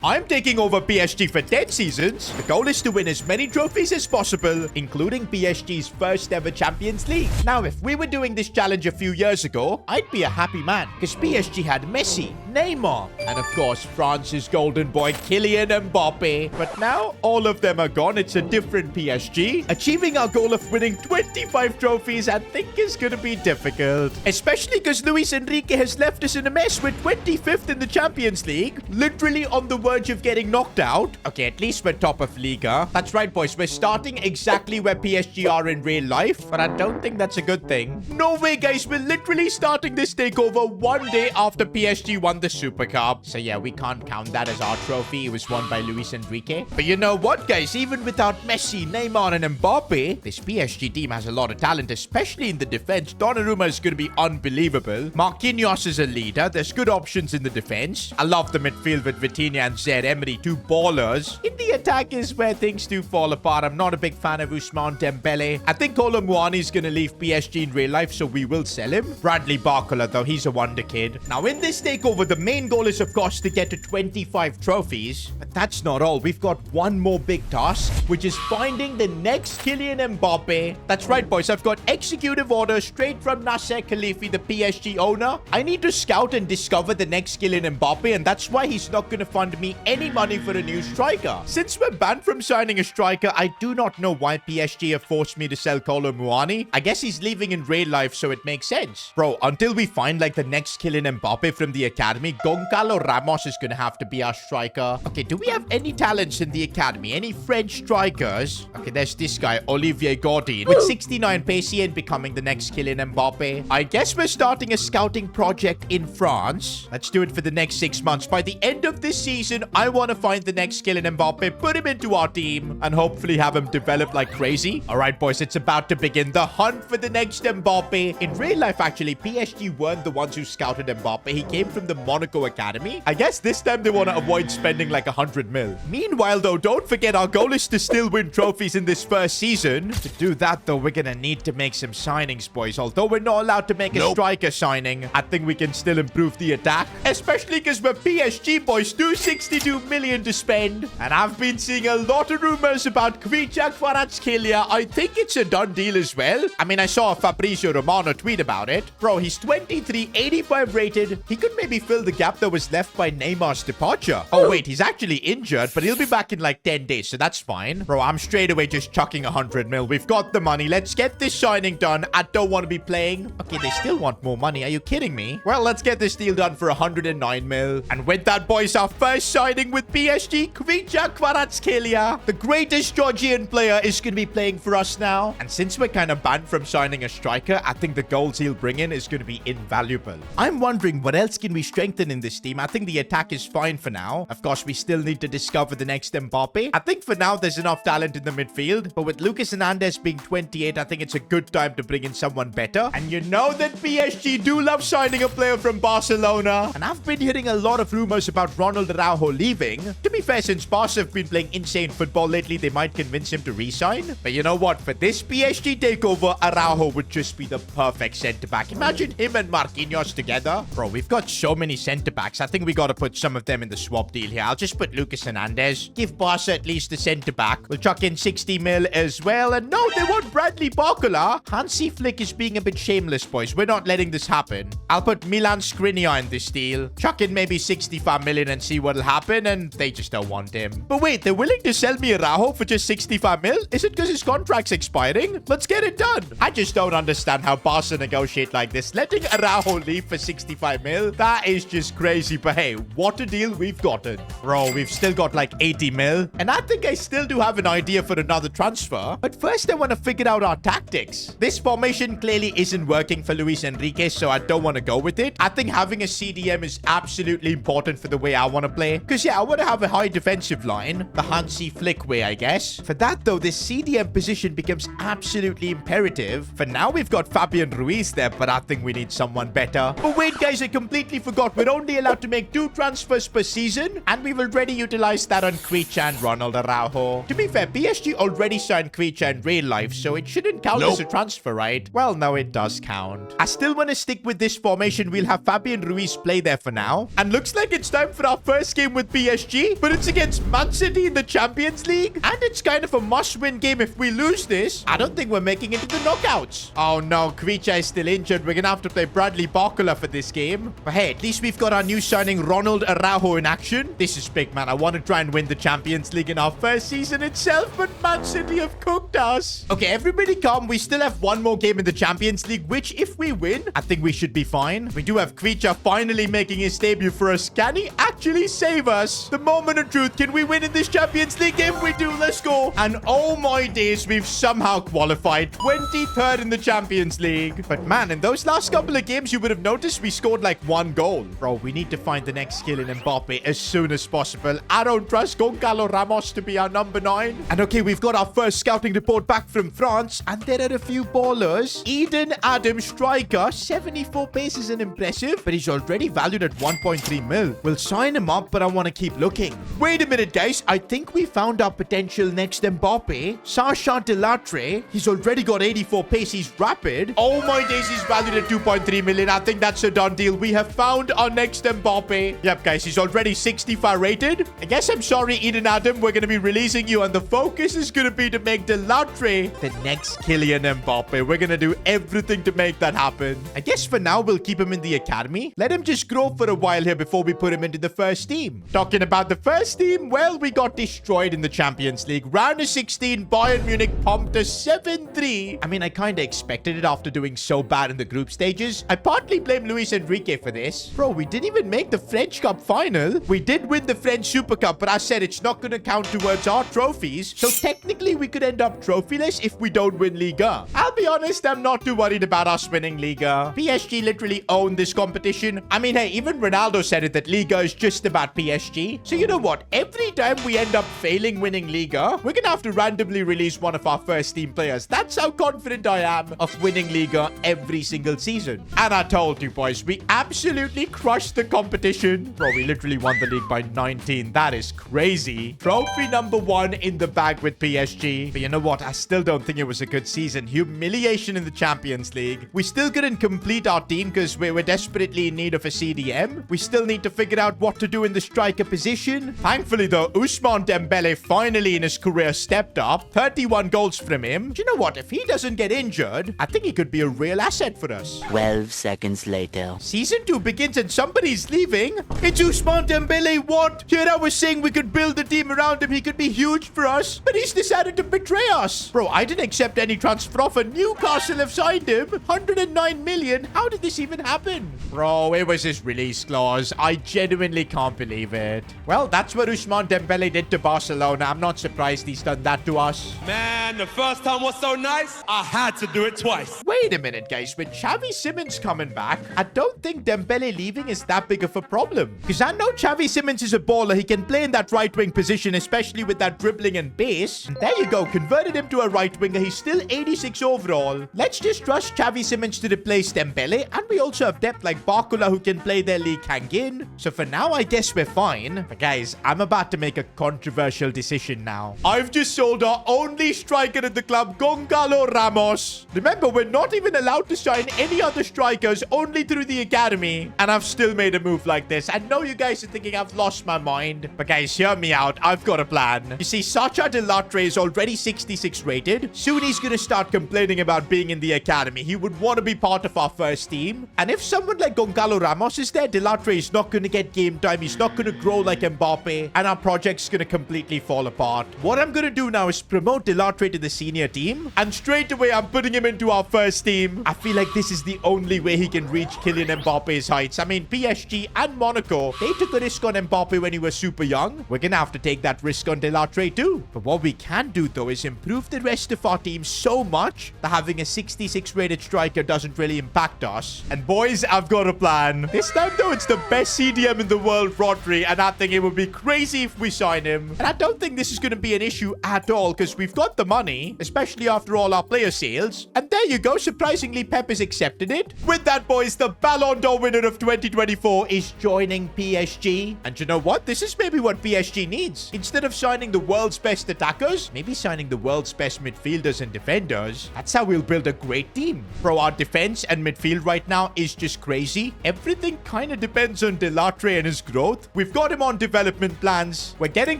I'm taking over PSG for 10 seasons. The goal is to win as many trophies as possible, including PSG's first ever Champions League. Now, if we were doing this challenge a few years ago, I'd be a happy man, because PSG had Messi, Neymar, and of course, France's golden boy, Kylian Mbappe. But now, all of them are gone. It's a different PSG. Achieving our goal of winning 25 trophies, I think is going to be difficult. Especially because Luis Enrique has left us in a mess with 25th in the Champions League, literally on the verge of getting knocked out. Okay, at least we're top of Liga. That's right, boys. We're starting exactly where PSG are in real life, but I don't think that's a good thing. No way, guys. We're literally starting this takeover one day after PSG won the Super Cup. So yeah, we can't count that as our trophy. It was won by Luis Enrique. But you know what, guys? Even without Messi, Neymar, and Mbappe, this PSG team has a lot of talent, especially in the defense. Donnarumma is going to be unbelievable. Marquinhos is a leader. There's good options in the defense. I love the midfield with Vitinha and Zaire Emery, two ballers. In the attack is where things do fall apart. I'm not a big fan of Ousmane Dembele. I think Kolo Muani is going to leave PSG in real life, so we will sell him. Bradley Barcola, though, he's a wonder kid. Now, in this takeover, the main goal is, of course, to get to 25 trophies. But that's not all. We've got one more big task, which is finding the next Kylian Mbappe. That's right, boys. I've got executive orders straight from Nasser Khalifi, the PSG owner. I need to scout and discover the next Kylian Mbappe, and that's why he's not going to fund me any money for a new striker. Since we're banned from signing a striker, I do not know why PSG have forced me to sell Kolo Muani. I guess he's leaving in real life, so it makes sense. Bro, until we find like the next Kylian Mbappe from the academy, Goncalo Ramos is gonna have to be our striker. Okay, do we have any talents in the academy? Any French strikers? Okay, there's this guy, Olivier Godin, with 69 pace and becoming the next Kylian Mbappe. I guess we're starting a scouting project in France. Let's do it for the next 6 months. By the end of this season, I want to find the next Kylian Mbappe, put him into our team, and hopefully have him develop like crazy. All right, boys, it's about to begin. The hunt for the next Mbappe. In real life, actually, PSG weren't the ones who scouted Mbappe. He came from the Monaco Academy. I guess this time they want to avoid spending like 100 mil. Meanwhile, though, don't forget our goal is to still win trophies in this first season. To do that, though, we're going to need to make some signings, boys. Although we're not allowed to make a striker signing, I think we can still improve the attack, especially because we're PSG, boys. 262 million to spend. And I've been seeing a lot of rumors about Kvaratskhelia. I think it's a done deal as well. I mean, I saw Fabrizio Romano tweet about it. Bro, he's 23, 85 rated. He could maybe fill the gap that was left by Neymar's departure. Oh, wait, he's actually injured, but he'll be back in like 10 days, so that's fine. Bro, I'm straight away just chucking 100 mil. We've got the money. Let's get this signing done. I don't want to be playing. Okay, they still want more money. Are you kidding me? Well, let's get this deal done for 109 mil. And with that, boys, our first signing with PSG, Kvaratskhelia. The greatest Georgian player is going to be playing for us now. And since we're kind of banned from signing a striker, I think the goals he'll bring in is going to be invaluable. I'm wondering what else can we strengthen in this team. I think the attack is fine for now. Of course, we still need to discover the next Mbappe. I think for now, there's enough talent in the midfield. But with Lucas Hernandez being 28, I think it's a good time to bring in someone better. And you know that PSG do love signing a player from Barcelona. And I've been hearing a lot of rumors about Ronald Araujo leaving. To be fair, since Barca have been playing insane football lately, they might convince him to resign. But you know what? For this PSG takeover, Araujo would just be the perfect centre-back. Imagine him and Marquinhos together. Bro, we've got so many centre-backs. I think we got to put some of them in the swap deal here. I'll just put Lucas Hernandez. Give Barca at least a centre-back. We'll chuck in 60 mil as well. And no, they want Bradley Barcola. Hansi Flick is being a bit shameless, boys. We're not letting this happen. I'll put Milan Skriniar in this deal. Chuck in maybe 65 million and see what'll happen. And they just don't want him. But wait, they're willing to sell me Araujo for just 65 mil? Is it because his contract's expiring? Let's get it done. I just don't understand how Barca negotiate like this. Letting Araujo leave for 65 mil? That is just crazy. But hey, what a deal we've gotten. Bro, we've still got like 80 mil. And I think I still do have an idea for another transfer. But first, I want to figure out our tactics. This formation clearly isn't working for Luis Enrique, so I don't want to go with it. I think having a CDM is absolutely important for the way I want to play. Because yeah, I want to have a high defensive line. The Hansi Flick way, I guess. For that though, this CDM position becomes absolutely imperative. For now, we've got Fabian Ruiz there, but I think we need someone better. But wait, guys, I completely forgot we're only allowed to make 2 transfers per season, and we've already utilized that on Creature and Ronald Araujo. To be fair, PSG already signed Creature in real life, so it shouldn't count as a transfer, right? Well, no, it does count. I still want to stick with this formation. We'll have Fabian Ruiz play there for now. And looks like it's time for our first game with PSG, but it's against Man City in the Champions League, and it's kind of a must-win game. If we lose this, I don't think we're making it to the knockouts. Oh no, Creature is still injured. We're gonna have to play Bradley Barcola for this game. But hey, at least we've got our new signing Ronald Araujo in action. This is big, man. I want to try and win the Champions League in our first season itself, but Man City have cooked us. Okay, everybody calm. We still have one more game in the Champions League, which if we win, I think we should be fine. We do have Creature finally making his debut for us. Can he actually save us? The moment of truth. Can we win in this Champions League game? We do. Let's go. And oh my days, we've somehow qualified 23rd in the Champions League. But man, in those last couple of games, you would have noticed we scored like 1 goal. Bro, we need to find the next skill in Mbappe as soon as possible. I don't trust Gonzalo Ramos to be our number 9. And okay, we've got our first scouting report back from France, and there are a few ballers. Eden Adams, striker, 74 pace isn't impressive, but he's already valued at 1.3 mil. We'll sign him up, but I want to keep looking. Wait a minute, guys. I think we found our potential next Mbappe. Sacha Delattre. He's already got 84 pace. He's rapid. Oh my days, he's valued at 2.3 million. I think that's a done deal. We have found our next Mbappe. Yep, guys, he's already 65 rated. I guess I'm sorry, Eden Adam. We're going to be releasing you, and the focus is going to be to make Delattre the next Kylian Mbappe. We're going to do everything to make that happen. I guess for now, we'll keep him in the academy. Let him just grow for a while here before we put him into the first team. Talking about the first team, well, we got destroyed in the Champions League. Round of 16, Bayern Munich pumped us 7-3. I mean, I kind of expected it after doing so bad in the group stages. I partly blame Luis Enrique for this. Bro, we didn't even make the French Cup final. We did win the French Super Cup, but I said it's not going to count towards our trophies. So technically, we could end up trophyless if we don't win Liga. I'll be honest, I'm not too worried about us winning Liga. PSG literally owned this competition. I mean, hey, even Ronaldo said it that Liga is just about PSG. So you know what? Every time we end up failing winning Liga, we're going to have to randomly release one of our first team players. That's how confident I am of winning Liga every single season. And I told you, boys, we absolutely crushed the competition. Bro, we literally won the league by 19. That is crazy. Trophy number 1 in the bag with PSG. But you know what? I still don't think it was a good season. Humiliation in the Champions League. We still couldn't complete our team because we were desperately in need of a CDM. We still need to figure out what to do in the striker position. Thankfully, though, Ousmane Dembele finally in his career stepped up. 31 goals from him. Do you know what? If he doesn't get injured, I think he could be a real asset for us. 12 seconds later. Season 2 begins and somebody's leaving. It's Ousmane Dembele. What? Here I was saying we could build a team around him. He could be huge for us. But he's decided to betray us. Bro, I didn't accept any transfer offer. Newcastle have signed him. 109 million. How did this even happen? Bro, it was his release clause. I genuinely can't believe it. Well, that's what Ousmane Dembele did to Barcelona. I'm not surprised he's done that to us. Man, the first time was so nice, I had to do it twice. Wait a minute, guys. With Xavi Simons coming back, I don't think Dembele leaving is that big of a problem. Because I know Xavi Simons is a baller. He can play in that right wing position, especially with that dribbling and pace. And there you go. Converted him to a right winger. He's still 86 overall. Let's just trust Xavi Simons to replace Dembele. And we also have depth like Barcola who can play their Lee Kangin. So for now, I guess we're fine. But guys, I'm about to make a controversial decision now. I've just sold our only striker at the club, Gonzalo Ramos. Remember, we're not even allowed to sign any other strikers, only through the academy. And I've still made a move like this. I know you guys are thinking I've lost my mind. But guys, hear me out. I've got a plan. You see, Sacha Delattre is already 66 rated. Soon he's going to start complaining about being in the academy. He would want to be part of our first team. And if someone like Gonzalo Ramos is there, Delattre is not going to get game time. He's not going to grow like Mbappe. And our project's going to completely fall apart. What I'm going to do now is promote Delattre to the senior team. And straight away, I'm putting him into our first team. I feel like this is the only way he can reach Kylian Mbappe's heights. I mean, PSG and Monaco, they took a risk on Mbappe when he was super young. We're going to have to take that risk on Delattre too. But what we can do, though, is improve the rest of our team so much that having a 66 rated striker doesn't really impact us. And boys, I've got a plan. This time, though, it's the best CDM in the world, Rodri, and I think it would be crazy if we sign him. And I don't think this is going to be an issue at all because we've got the money, especially after all our player sales. And there you go. Surprisingly, Pep has accepted it. With that, boys, the Ballon d'Or winner of 20 2024 is joining PSG. And you know what? This is maybe what PSG needs. Instead of signing the world's best attackers, maybe signing the world's best midfielders and defenders. That's how we'll build a great team. Bro, our defense and midfield right now is just crazy. Everything kind of depends on Delattre and his growth. We've got him on development plans. We're getting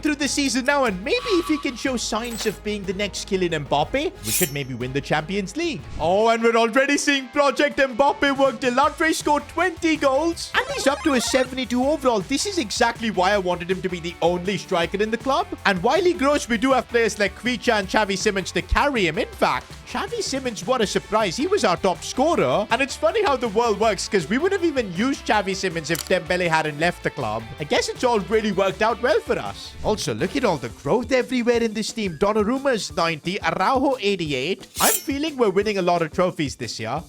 through the season now, and maybe if he can show signs of being the next Kylian Mbappe, we could maybe win the Champions League. Oh, and we're already seeing Project Mbappe work. Delattre scored 20 goals, and he's up to a 72 overall. This is exactly why I wanted him to be the only striker in the club. And while he grows, we do have players like Kvicha and Xavi Simons to carry him. In fact, Xavi Simons, what a surprise. He was our top scorer. And it's funny how the world works, because we would have even used Xavi Simons if Dembele hadn't left the club. I guess it's all really worked out well for us. Also, look at all the growth everywhere in this team. Donnarumma's 90, Araujo 88. I'm feeling we're winning a lot of trophies this year.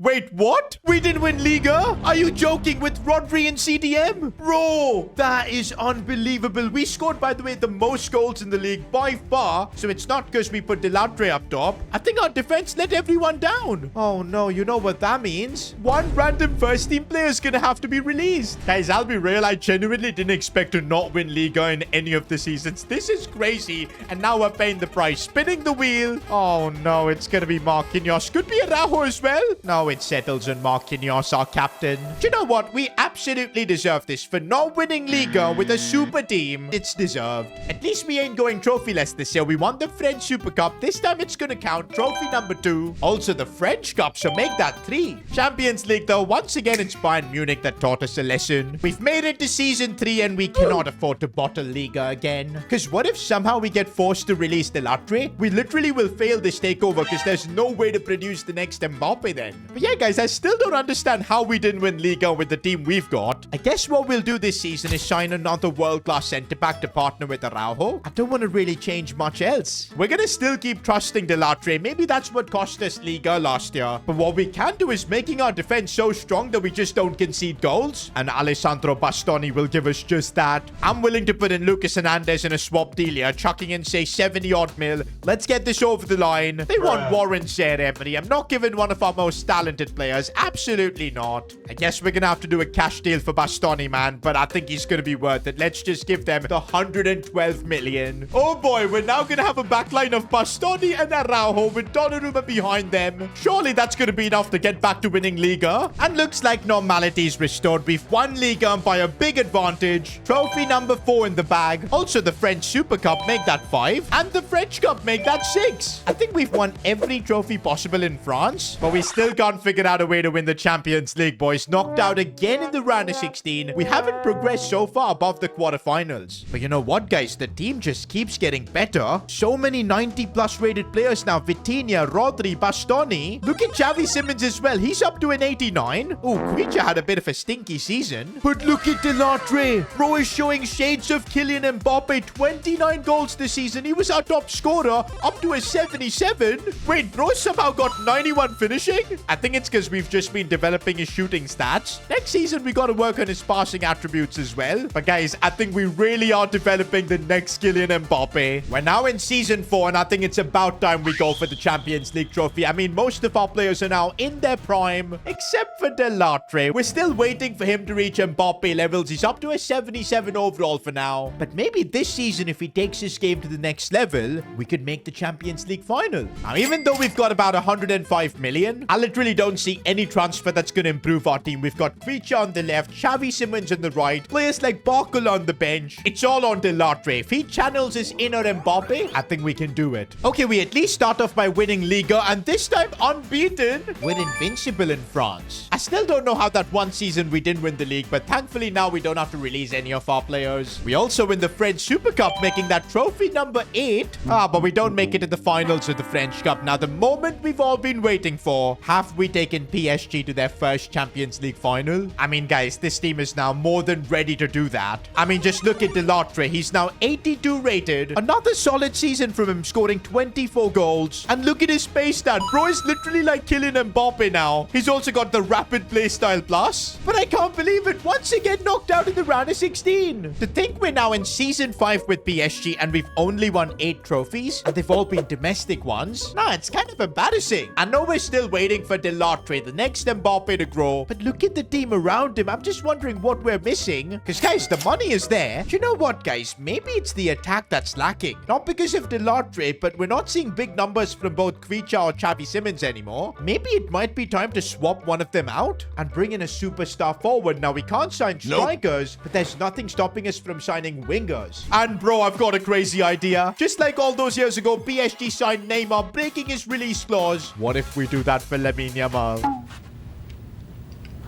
Wait, what? We didn't win Liga? Are you joking with Rodri and CDM? Bro, that is unbelievable. We scored, by the way, the most goals in the league by far. So it's not because we put Delattre up top. I think our defense let everyone down. Oh no, you know what that means? One random first team player is gonna have to be released. Guys, I'll be real. I genuinely didn't expect to not win Liga in any of the seasons. This is crazy. And now we're paying the price. Spinning the wheel. Oh no, it's gonna be Marquinhos. Could be Araujo as well. No, it settles on Marquinhos, our captain. Do you know what? We absolutely deserve this for not winning Liga with a super team. It's deserved. At least we ain't going trophyless this year. We won the French Super Cup. This time it's gonna count. Trophy number 2. Also the French Cup, so make that 3. Champions League though, once again it's Bayern Munich that taught us a lesson. We've made it to season 3 and we cannot afford to bottle Liga again. Because what if somehow we get forced to release Delattre? We literally will fail this takeover because there's no way to produce the next Mbappe then. But yeah guys, I still don't understand how we didn't win Liga with the team we've got. I guess what we'll do this season is sign another world-class centre-back to partner with Araujo. I don't want to really change much else. We're gonna still keep trusting Delattre. Maybe that's what cost us Liga last year. But what we can do is making our defense so strong that we just don't concede goals. And Alessandro Bastoni will give us just that. I'm willing to put in Lucas Hernandez in a swap deal here, chucking in, say, 70-odd mil. Let's get this over the line. They want Warren Zaire-Emery. I'm not giving one of our most talented players. Absolutely not. I guess we're gonna have to do a cash deal for Bastoni, man. But I think he's gonna be worth it. Let's just give them the 112 million. Oh boy, we're now gonna have a backline of Bastoni and Araujo with Donnarumma behind them. Surely that's going to be enough to get back to winning Liga. And looks like normality is restored. We've won Liga by a big advantage. Trophy number 4 in the bag. Also, the French Super Cup, make that 5. And the French Cup, make that 6. I think we've won every trophy possible in France. But we still can't figure out a way to win the Champions League, boys. Knocked out again in the round of 16. We haven't progressed so far above the quarterfinals. But you know what, guys? The team just keeps getting better. So many 90-plus rated players now. Vitinha, Rodri, Bastoni. Look at Xavi Simons as well. He's up to an 89. Oh, Kvicha had a bit of a stinky season. But look at Delattre. Bro is showing shades of Kylian Mbappe. 29 goals this season. He was our top scorer. Up to a 77. Wait, bro somehow got 91 finishing? I think it's because we've just been developing his shooting stats. Next season, we got to work on his passing attributes as well. But guys, I think we really are developing the next Kylian Mbappe. We're now in season 4, and I think it's about time we go for the Champions League trophy. I mean, most of our players are now in their prime, except for Delattre. We're still waiting for him to reach Mbappe levels. He's up to a 77 overall for now. But maybe this season, if he takes his game to the next level, we could make the Champions League final. Now, even though we've got about 105 million, I literally don't see any transfer that's going to improve our team. We've got Kvicha on the left, Xavi Simons on the right, players like Barkel on the bench. It's all on Delattre. If he channels his inner Mbappe, I think we can do it. Okay, we at least start off by winning Liga, and this time unbeaten. We're invincible in France. I still don't know how that one season we didn't win the league, but thankfully now we don't have to release any of our players. We also win the French Super Cup, making that trophy number 8. But we don't make it to the finals of the French Cup. Now, the moment we've all been waiting for. Have we taken PSG to their first Champions League final? I mean, guys, this team is now more than ready to do that. I mean, just look at Delattre. He's now 82 rated. Another solid season from him, scoring 24 goals. And look at his pace stat. Bro is literally like Kylian Mbappe now. He's also got the rapid playstyle plus. But I can't believe it. Once again, knocked out in the round of 16. To think we're now in season 5 with PSG and we've only won 8 trophies, and they've all been domestic ones. Nah, it's kind of embarrassing. I know we're still waiting for Delattre, the next Mbappe, to grow. But look at the the team around him. I'm just wondering what we're missing. Because, guys, the money is there. Do you know what, guys? Maybe it's the attack that's lacking. Not because of the lot rate, but we're not seeing big numbers from both Kvicha or Xavi Simons anymore. Maybe it might be time to swap one of them out and bring in a superstar forward. Now, we can't sign strikers, but there's nothing stopping us from signing wingers. And, bro, I've got a crazy idea. Just like all those years ago, PSG signed Neymar, breaking his release clause. What if we do that for Lamine Yamal?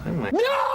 No!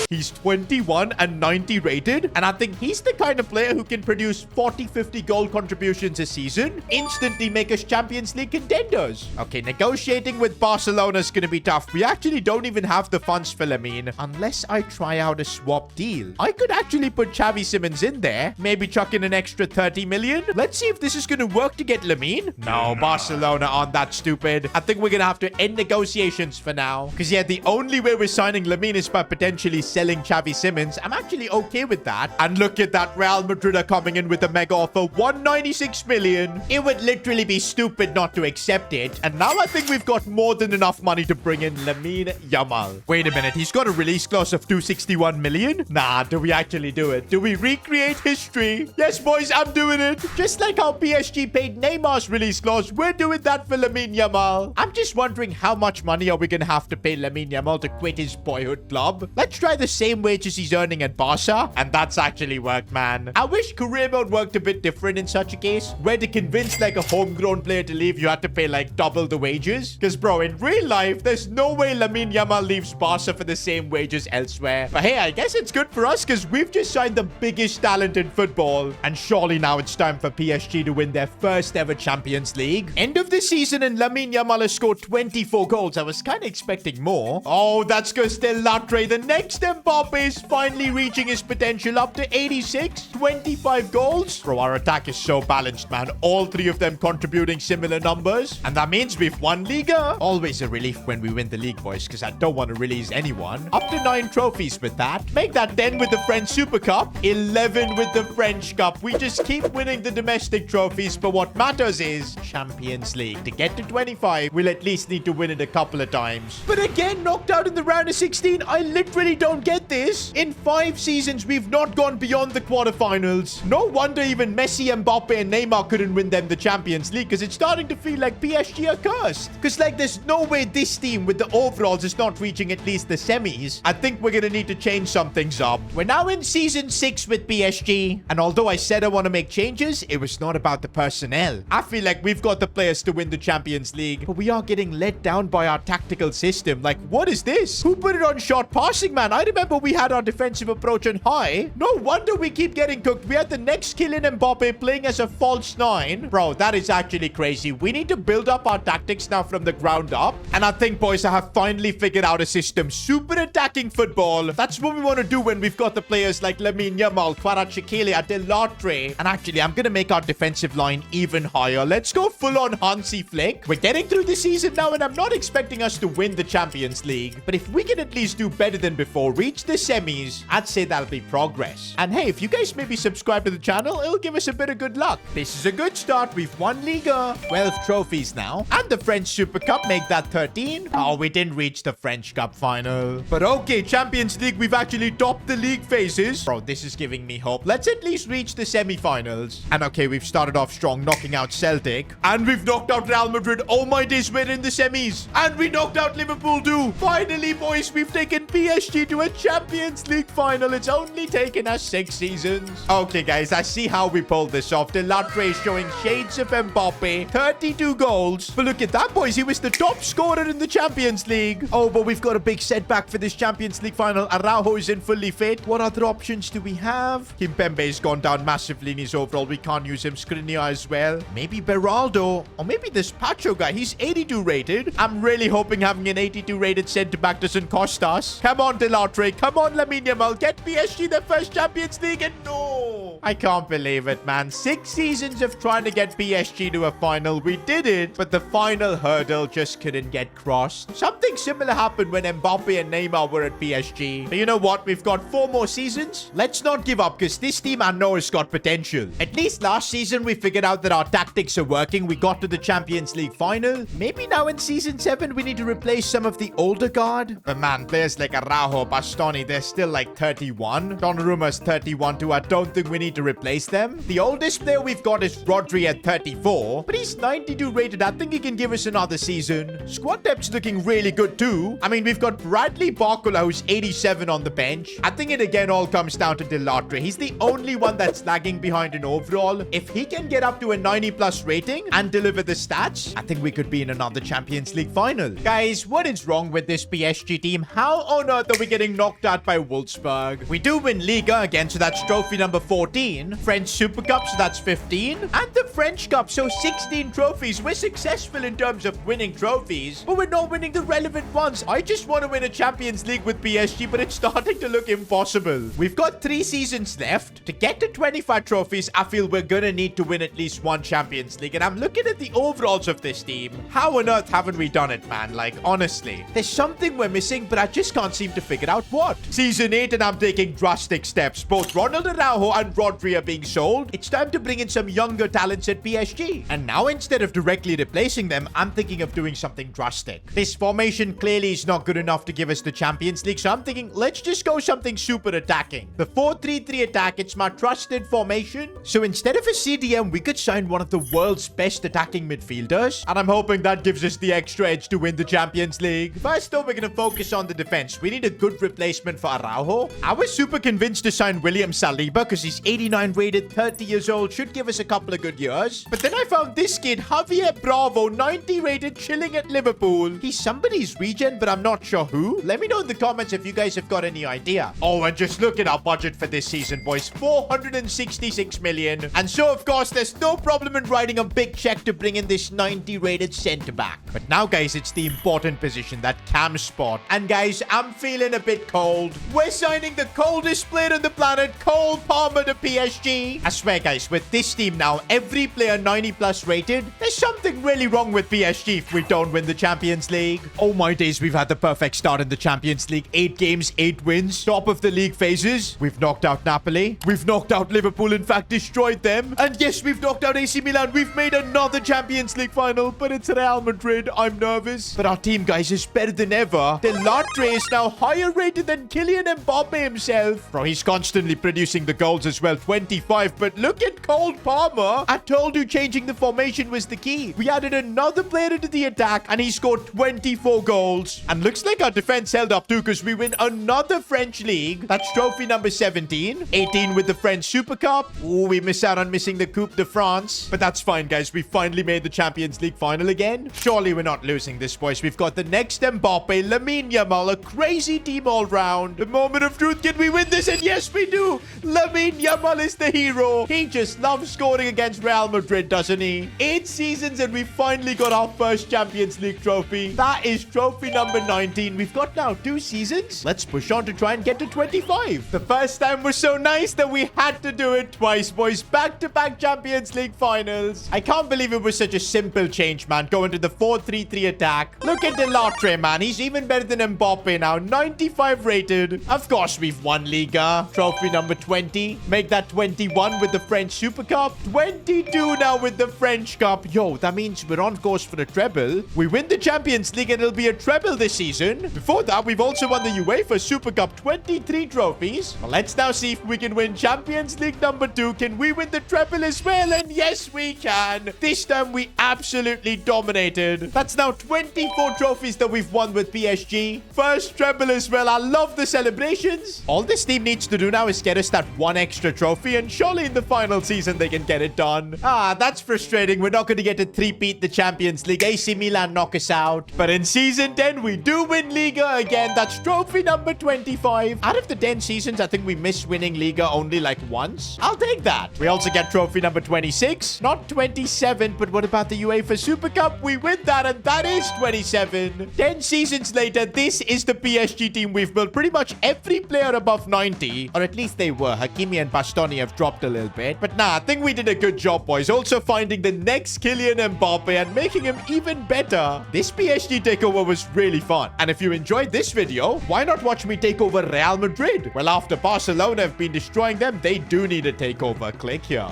He's 21 and 90 rated, and I think he's the kind of player who can produce 40-50 goal contributions a season, instantly make us Champions League contenders. Okay, negotiating with Barcelona is going to be tough. We actually don't even have the funds for Lamine, unless I try out a swap deal. I could actually put Xavi Simons in there, maybe chuck in an extra 30 million. Let's see if this is going to work to get Lamine. No, Barcelona aren't that stupid. I think we're going to have to end negotiations for now, because yeah, the only way we're signing Lamine is by potentially selling Xavi Simons. I'm actually okay with that. And look at that, Real Madrid are coming in with a mega offer, 196 million. It would literally be stupid not to accept it. And now I think we've got more than enough money to bring in Lamine Yamal. Wait a minute, he's got a release clause of 261 million? Nah, do we actually do it? Do we recreate history? Yes, boys, I'm doing it. Just like how PSG paid Neymar's release clause, we're doing that for Lamine Yamal. I'm just wondering how much money are we going to have to pay Lamine Yamal to quit his boyhood club? Let's try the same wages he's earning at Barca, and that's actually worked, man. I wish career mode worked a bit different in such a case, where to convince like a homegrown player to leave, you had to pay like double the wages. Because, bro, in real life, there's no way Lamine Yamal leaves Barca for the same wages elsewhere. But hey, I guess it's good for us because we've just signed the biggest talent in football. And surely now it's time for PSG to win their first ever Champions League. End of the season and Lamine Yamal has scored 24 goals. I was kind of expecting more. Oh, that's because still Latre, the next Mbappe, is finally reaching his potential, up to 86, 25 goals. Bro, our attack is so balanced, man. All three of them contributing similar numbers. And that means we've won Liga. Always a relief when we win the league, boys, because I don't want to release anyone. Up to 9 trophies with that. Make that 10 with the French Super Cup, 11 with the French Cup. We just keep winning the domestic trophies, but what matters is Champions League. To get to 25, we'll at least need to win it a couple of times. But again, knocked out in the round of 16. I literally don't get this. In 5 seasons, we've not gone beyond the quarterfinals. No wonder even Messi, Mbappe, and Neymar couldn't win them the Champions League, because it's starting to feel like PSG are cursed. Because, like, there's no way this team with the overalls is not reaching at least the semis. I think we're going to need to change some things up. We're now in season 6 with PSG, and although I said I want to make changes, it was not about the personnel. I feel like we've got the players to win the Champions League, but we are getting let down by our tactical system. Like, what is this? Who put it on short passing, man? I remember we had our defensive approach on high. No wonder we keep getting cooked. We had the next Kylian Mbappe playing as a false 9. Bro, that is actually crazy. We need to build up our tactics now from the ground up. And I think, boys, I have finally figured out a system. Super attacking football. That's what we want to do when we've got the players like Lamine Yamal, Kvaratskhelia, Delatre. And actually, I'm going to make our defensive line even higher. Let's go full on Hansi Flick. We're getting through the season now, and I'm not expecting us to win the Champions League. But if we can at least do better than before, reach the semis, I'd say that'll be progress. And hey, if you guys maybe subscribe to the channel, it'll give us a bit of good luck. This is a good start. We've won Liga, 12 trophies now. And the French Super Cup, make that 13. Oh, we didn't reach the French Cup final. But okay, Champions League, we've actually topped the league phases. Bro, this is giving me hope. Let's at least reach the semi-finals. And okay, we've started off strong, knocking out Celtic. And we've knocked out Real Madrid. Oh my days, we're in the semis. And we knocked out Liverpool too. Finally, boys, we've taken PSG to a Champions League final. It's only taken us 6 seasons. Okay, guys, I see how we pulled this off. Delatre showing shades of Mbappe. 32 goals. But look at that, boys. He was the top scorer in the Champions League. Oh, but we've got a big setback for this Champions League final. Araujo isn't fully fit. What other options do we have? Kimpembe's gone down massively in his overall. We can't use him. Skriniar as well. Maybe Beraldo. Or maybe this Pacho guy. He's 82 rated. I'm really hoping having an 82 rated centre-back doesn't cost us. Come on, Delatre. Come on, Lamine Yamal. Get PSG their first Champions League. And no. I can't believe it, man. 6 seasons of trying to get PSG to a final. We did it, but the final hurdle just couldn't get crossed. Something similar happened when Mbappe and Neymar were at PSG. But you know what? We've got 4 more seasons. Let's not give up, because this team I know has got potential. At least last season, we figured out that our tactics are working. We got to the Champions League final. Maybe now in season 7, we need to replace some of the older guard. But man, players like Araujo, Bastoni, they're still like 31. Donnarumma's 31 too. I don't think we need to replace them. The oldest player we've got is Rodri at 34, but he's 92 rated. I think he can give us another season. Squad depth's looking really good too. I mean, we've got Bradley Barcola, who's 87 on the bench. I think it again all comes down to Delatre. He's the only one that's lagging behind in overall. If he can get up to a 90 plus rating and deliver the stats, I think we could be in another Champions League final. Guys, what is wrong with this PSG team? How on earth are we getting knocked out by Wolfsburg? We do win Liga again, so that's trophy number 14. French Super Cup, so that's 15. And the French Cup, so 16 trophies. We're successful in terms of winning trophies, but we're not winning the relevant ones. I just want to win a Champions League with PSG, but it's starting to look impossible. We've got 3 seasons left. To get to 25 trophies, I feel we're gonna need to win at least 1 Champions League. And I'm looking at the overalls of this team. How on earth haven't we done it, man? Like, honestly. There's something we're missing, but I just can't seem to figure out what. Season 8 and I'm taking drastic steps. Both Ronald Araujo and Rodri are being sold. It's time to bring in some younger talents at PSG. And now instead of directly replacing them, I'm thinking of doing something drastic. This formation clearly is not good enough to give us the Champions League, so I'm thinking let's just go something super attacking. The 4-3-3 attack, it's my trusted formation. So instead of a CDM, we could sign one of the world's best attacking midfielders. And I'm hoping that gives us the extra edge to win the Champions League. First though, we're going to focus on the defense. We need a good replacement for Araujo. I was super convinced to sign William Saliba because he's 89 rated, 30 years old, should give us a couple of good years. But then I found this kid, Javier Bravo, 90 rated, chilling at Liverpool. He's somebody's regen, but I'm not sure who. Let me know in the comments if you guys have got any idea. Oh, and just look at our budget for this season, boys. 466 million. And so, of course, there's no problem in writing a big check to bring in this 90 rated centre back. But now, guys, it's the important position, that cam spot. And guys, I'm feeling a bit cold. We're signing the coldest player on the planet, Cole Palmer, to PSG. I swear, guys, with this team now, every player 90 plus rated, there's something really wrong with PSG if we don't win the Champions League. Oh my days, we've had the perfect start in the Champions League. 8 games, 8 wins, top of the league phases. We've knocked out Napoli. We've knocked out Liverpool, in fact, destroyed them. And yes, we've knocked out AC Milan. We've made another Champions League final, but it's Real Madrid. I'm nervous. But our team, guys, is better than ever. Delatre is now higher rated than Kylian Mbappe himself. Bro, he's constantly producing the goals as well. 25. But look at Cole Palmer. I told you changing the formation was the key. We added another player into the attack, and he scored 24 goals. And looks like our defense held up too, because we win another French league. That's trophy number 17. 18 with the French Super Cup. Ooh, we miss out on missing the Coupe de France. But that's fine, guys. We finally made the Champions League final again. Surely we're not losing this, boys. We've got the next Mbappe, Lamine Yamal, a crazy team all round. The moment of truth, can we win this? And yes, we do. Lamine Yamal is the hero. He just loves scoring against Real Madrid, doesn't he? 8 seasons and we finally got our first Champions League trophy. That is trophy number 19. We've got now 2 seasons. Let's push on to try and get to 25. The first time was so nice that we had to do it twice, boys. Back-to-back Champions League finals. I can't believe it was such a simple change, man. Going to the 4-3-3 attack. Look at Delatre, man. He's even better than Mbappe now. 95 rated. Of course, we've won Liga. Trophy number 20. Make that 21 with the French Super Cup. 22 now with the French Cup. Yo, that means we're on course for a treble. We win the Champions League and it'll be a treble this season. Before that, we've also won the UEFA Super Cup. 23 trophies. Well, let's now see if we can win Champions League number 2. Can we win the treble as well? And yes, we can. This time, we absolutely dominated. That's now 24 trophies that we've won with PSG. First treble as well. I love the celebrations. All this team needs to do now is get us that 1 extra trophy, and surely in the final season they can get it done. Ah, that's frustrating. We're not going to get to three-peat the Champions League. AC Milan knock us out. But in season 10, we do win Liga again. That's trophy number 25. Out of the 10 seasons, I think we missed winning Liga only like once. I'll take that. We also get trophy number 26. Not 27, but what about the UEFA Super Cup? We win that, and that is 27. 10 seasons later, this is the PSG team we've built. Pretty much every player above 90, or at least they were. Hakimi and Bashir trust on you have dropped a little bit. But nah, I think we did a good job, boys. Also finding the next Kylian Mbappe and making him even better. This PSG takeover was really fun. And if you enjoyed this video, why not watch me take over Real Madrid? Well, after Barcelona have been destroying them, they do need a takeover. Click here.